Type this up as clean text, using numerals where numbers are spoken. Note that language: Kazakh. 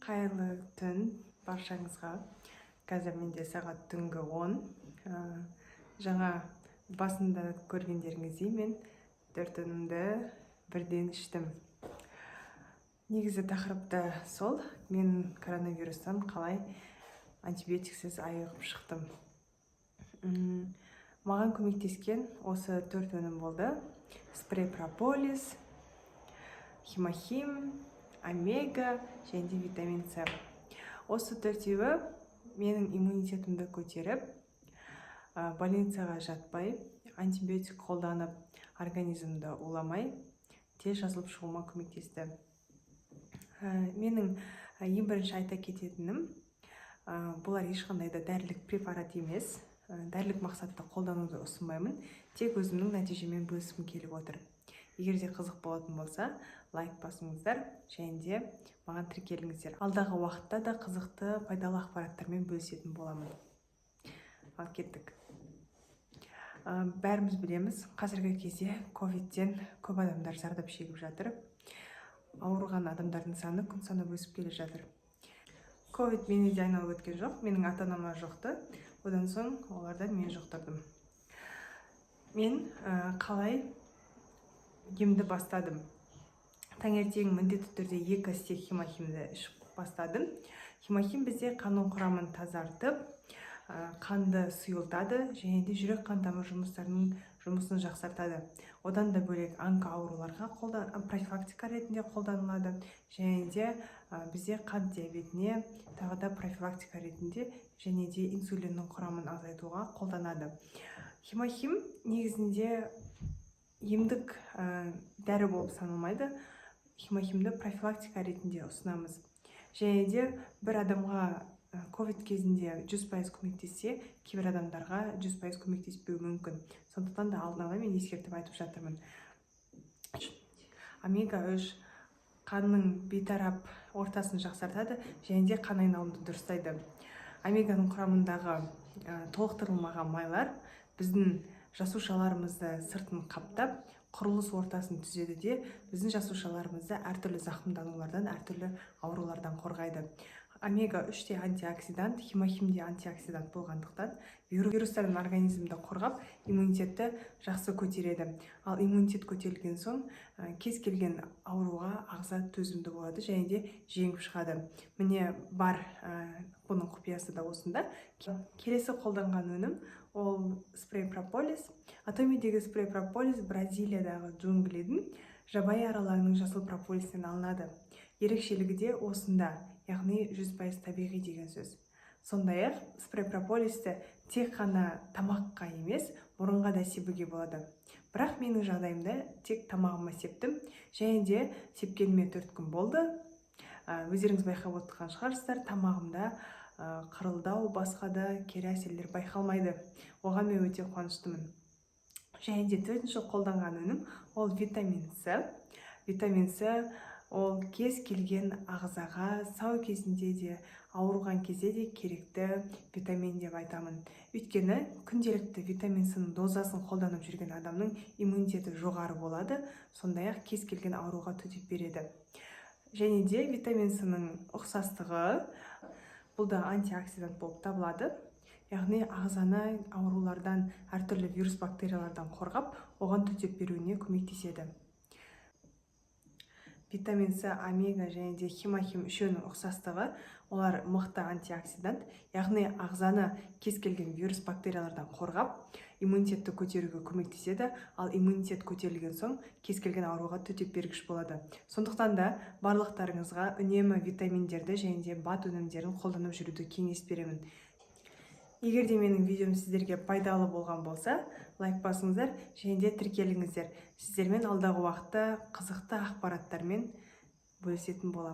Қайырлы түн баршаңызға. Қазір менде сағат түнгі 10. Жаңа басында көргендеріңіздей мен 4 өнімді бірден іштім. Негізі тақырыпты сол, мен коронавирустан қалай антибиотиксіз айығып шықтым. Маған көмектескен осы 4 өнім болды. Спрей прополис, химохим, омега және витамин С. Осы 4-еуі менің иммунитетімді көтеріп, больницаға жатпай, антибиотик қолданып, организмді уламай, тез жазылып шығуыма көмектесті. Менің ең бірінші айта кететінім, бұлар ешқандай да дәрілік препарат емес, дәрілік мақсатта қолдануды ұсынбаймын, тек өзімнің нәтижемен бөліскім келіп отыр. Егер де қызық болатын болса, лайк басыңыздар және де маған тіркеліңіздер. Алдағы уақытта да қызықты, пайдалы ақпараттармен бөлісетін боламын. Ал кеттік. Бәріміз білеміз, қазіргі кезде ковидтен көп адамдар зардап шегіп жатыр. Ауырған адамдардың саны күн санап өсіп келе жатыр. Ковид мені де айналып өткен жоқ, менің ата-анама жұқты. Одан соң олардан мен жұқтырдым. Мен қалай емді бастадым. Таңертең міндетті түрде 2 стек химохимді ішіп бастадым. Химохим бізде қанның құрамын тазартып, қанды сұйылтады және де жүрек қан тамыр жұмыстарының жұмысын жақсартады. Одан да бөлек онкоауруларға профилактика ретінде қолданылады және де бізде қан диабетіне тағы да профилактика ретінде және де инсулиннің құрамын азайтуға қолданады. Химохим негізінде емдік дәрі болып саналмайды. Химохимді профилактика ретінде ұсынамыз. Және де бір адамға ковид кезінде 100% көмектессе, кейбір адамдарға 100% көмектеспеуі мүмкін. Сондықтан да алдын ала мен ескертіп айтып жатырмын. Омега-3 қанның бейтарап ортасын жақсартады және де қан айналымды дұрыстайды. Омеганың құрамындағы толықтырылмаған майлар біздің жасушаларымызды сыртын қаптап, құрылыс ортасын түзеді де, біздің жасушаларымызды әртүрлі зақымданулардан, әртүрлі аурулардан қорғайды. Омега-3 те антиоксидант, химохим де антиоксидант болғандықтан вирустардан организмді қорғап, иммунитетті жақсы көтереді. Ал иммунитет көтерілген соң, кез келген ауруға ағза төзімді болады және де жеңіп шығады. Міне бар, бұның құпиясы да осында. Келесі қолданған өнім ол спрей прополис. Атомидегі спрей прополис Бразилиядағы джунглидің жабайы араларының жасыл прополистен алынады. Ерекшелігі де осында, яғни 100% табиғи деген сөз. Сондай-ақ спрей прополисті тек қана тамаққа емес, мұрынға да себуге болады. Бірақ менің жағдайымда тек тамағыма септім, және де сепкеніме 4 күн болды. Өздеріңіз байқап отырған шығарсыздар, тамағымда қырылдау, басқа да кері әсерлер байқалмайды. Оған мен өте қуаныштымын. Және де 4-ші қолданған өнім ол витамин С. Витамин С ол кез келген ағзаға сау кезінде де, ауырған кезде де керекті витамин деп айтамын. Өйткені күнделікті витамин С-ның дозасын қолданып жүрген адамның иммунитеті жоғары болады, сондай-ақ кез келген ауруға төтеп береді. Және де витамин С-ның ұқсастығы, бұл да антиоксидант болып табылады. Яғни ағзаны аурулардан, әртүрлі вирус бактериялардан қорғап, оған төтеп беруіне көмектеседі. Витамин С, омега және де химохим үшеуінің ұқсастығы, олар мықты антиоксидант, яғни ағзаны кез келген вирус бактериялардан қорғап, иммунитетті көтеруге көмектеседі, ал иммунитет көтерілген соң кез келген ауруға төтеп бергіш болады. Сондықтан да барлықтарыңызға үнемі витаминдерді және де БАД өнімдерін қолданып жүруді кеңес беремін. Егер де менің видеом сіздерге пайдалы болған болса, лайк басыңыздар және де тіркеліңіздер. Сіздермен алдағы уақытта қызықты ақпараттармен бөлісетін боламын.